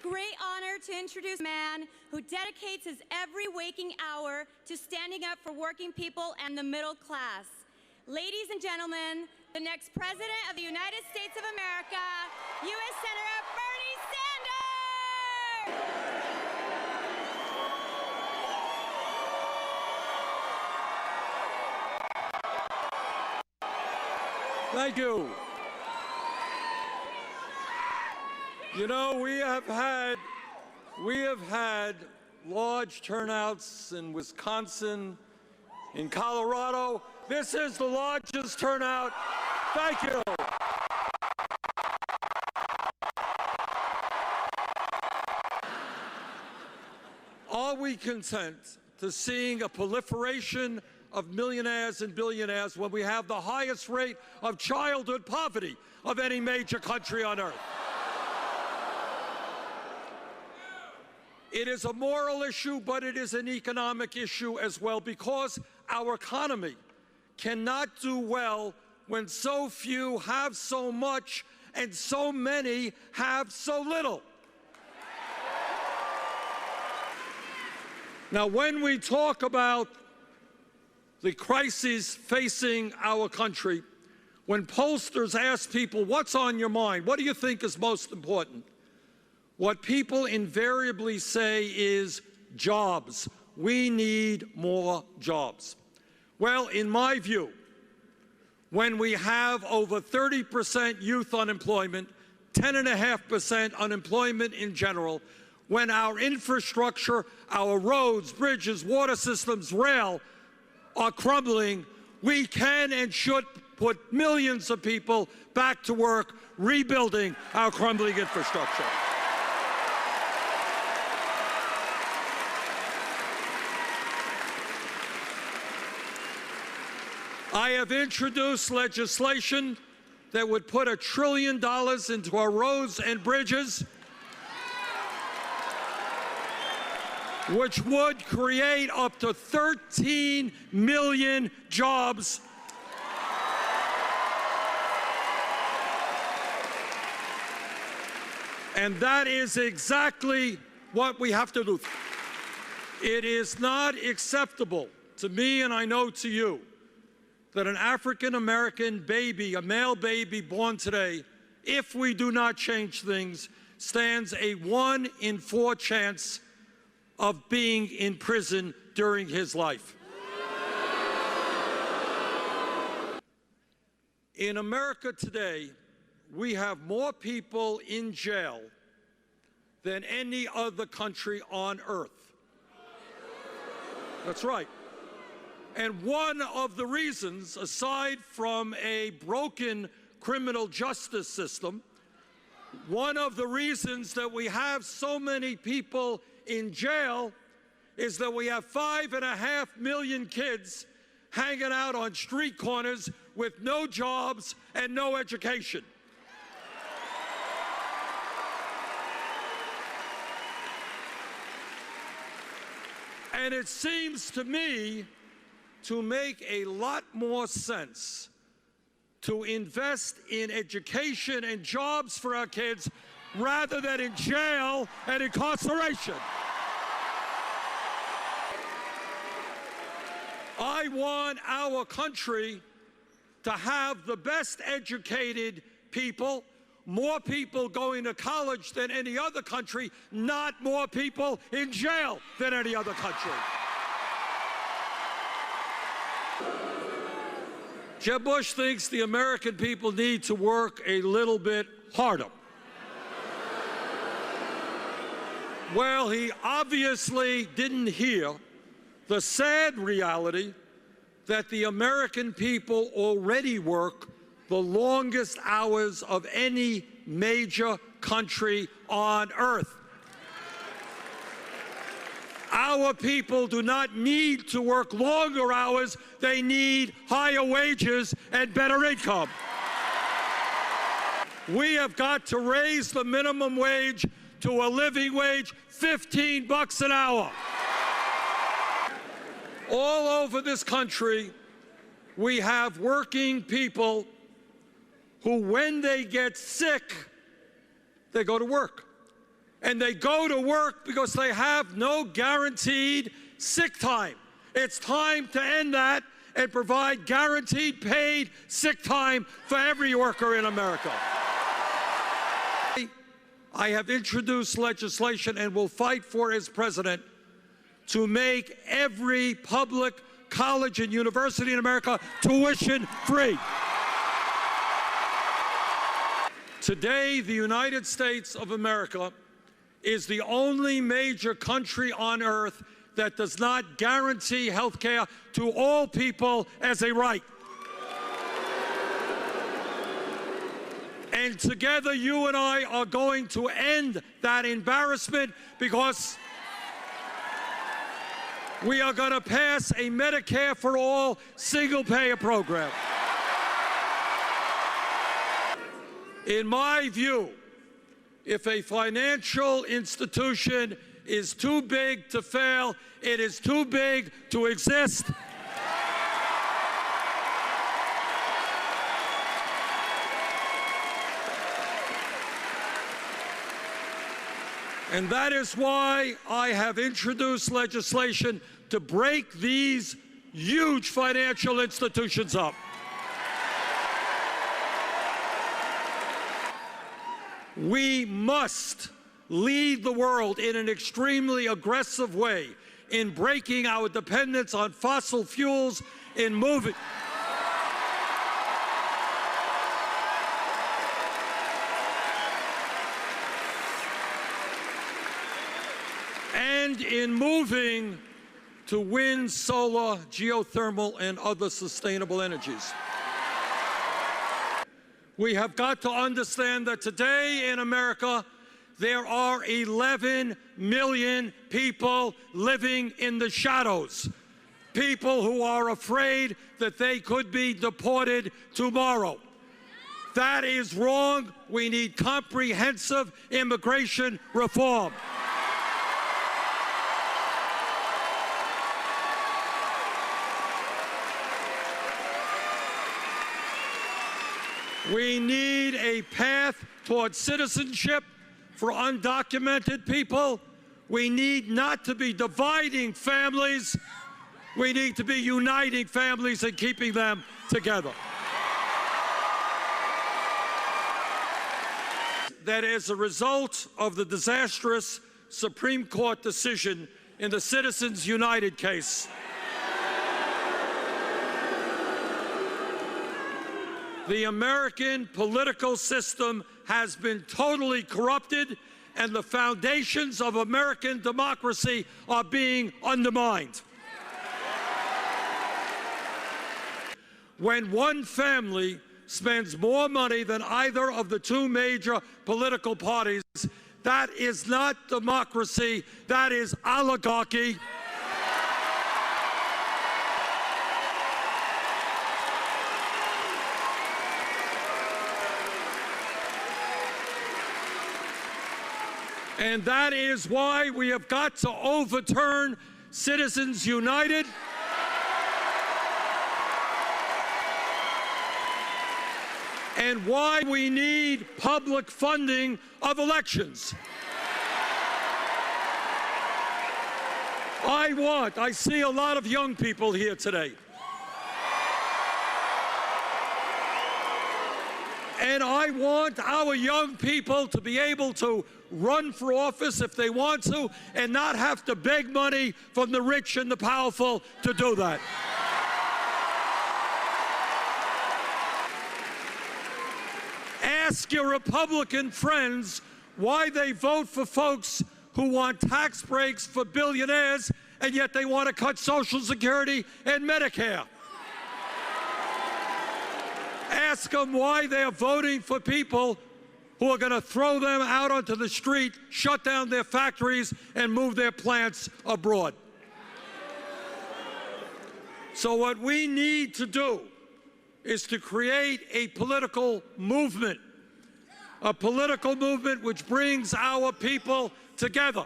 great honor to introduce a man who dedicates his every waking hour to standing up for working people and the middle class. Ladies and gentlemen, the next President of the United States of America, U.S. Senator Bernie Sanders! Thank you. You know, we have had large turnouts in Wisconsin, in Colorado. This is the largest turnout. Thank you. Are we content to seeing a proliferation of millionaires and billionaires when we have the highest rate of childhood poverty of any major country on earth? It is a moral issue, but it is an economic issue as well, because our economy cannot do well when so few have so much and so many have so little. Now, when we talk about the crises facing our country, when pollsters ask people, what's on your mind? What do you think is most important? What people invariably say is jobs. We need more jobs. Well, in my view, when we have over 30% youth unemployment, 10.5% unemployment in general, when our infrastructure, our roads, bridges, water systems, rail are crumbling, we can and should put millions of people back to work rebuilding our crumbling infrastructure. I have introduced legislation that would put $1 trillion into our roads and bridges, which would create up to 13 million jobs. And that is exactly what we have to do. It is not acceptable to me, and I know to you, that an African-American baby, a male baby born today, if we do not change things, stands a 1 in 4 chance of being in prison during his life. In America today, we have more people in jail than any other country on earth. That's right. And one of the reasons, aside from a broken criminal justice system, one of the reasons that we have so many people in jail is that we have 5.5 million kids hanging out on street corners with no jobs and no education. And it seems to me to make a lot more sense to invest in education and jobs for our kids rather than in jail and incarceration. I want our country to have the best educated people, more people going to college than any other country, not more people in jail than any other country. Jeb Bush thinks the American people need to work a little bit harder. Well, he obviously didn't hear the sad reality that the American people already work the longest hours of any major country on earth. Our people do not need to work longer hours. They need higher wages and better income. We have got to raise the minimum wage to a living wage, $15 an hour. All over this country, we have working people who, when they get sick, they go to work. and they go to work because they have no guaranteed sick time. It's time to end that and provide guaranteed paid sick time for every worker in America. I have introduced legislation and will fight for as president to make every public college and university in America tuition free. Today, the United States of America is the only major country on earth that does not guarantee health care to all people as a right. And together, you and I are going to end that embarrassment, because we are going to pass a Medicare for all single-payer program. In my view, if a financial institution is too big to fail, it is too big to exist. And that is why I have introduced legislation to break these huge financial institutions up. We must lead the world in an extremely aggressive way in breaking our dependence on fossil fuels, in moving to wind, solar, geothermal, and other sustainable energies. We have got to understand that today in America, there are 11 million people living in the shadows. People who are afraid that they could be deported tomorrow. That is wrong. We need comprehensive immigration reform. We need a path towards citizenship for undocumented people. We need not to be dividing families. We need to be uniting families and keeping them together. That as a result of the disastrous Supreme Court decision in the Citizens United case, the American political system has been totally corrupted, and the foundations of American democracy are being undermined. When one family spends more money than either of the two major political parties, that is not democracy, that is oligarchy. And that is why we have got to overturn Citizens United. And why we need public funding of elections. I see a lot of young people here today. And I want our young people to be able to run for office if they want to, and not have to beg money from the rich and the powerful to do that. Ask your Republican friends why they vote for folks who want tax breaks for billionaires, and yet they want to cut Social Security and Medicare. Ask them why they're voting for people who are going to throw them out onto the street, shut down their factories, and move their plants abroad. So what we need to do is to create a political movement which brings our people together.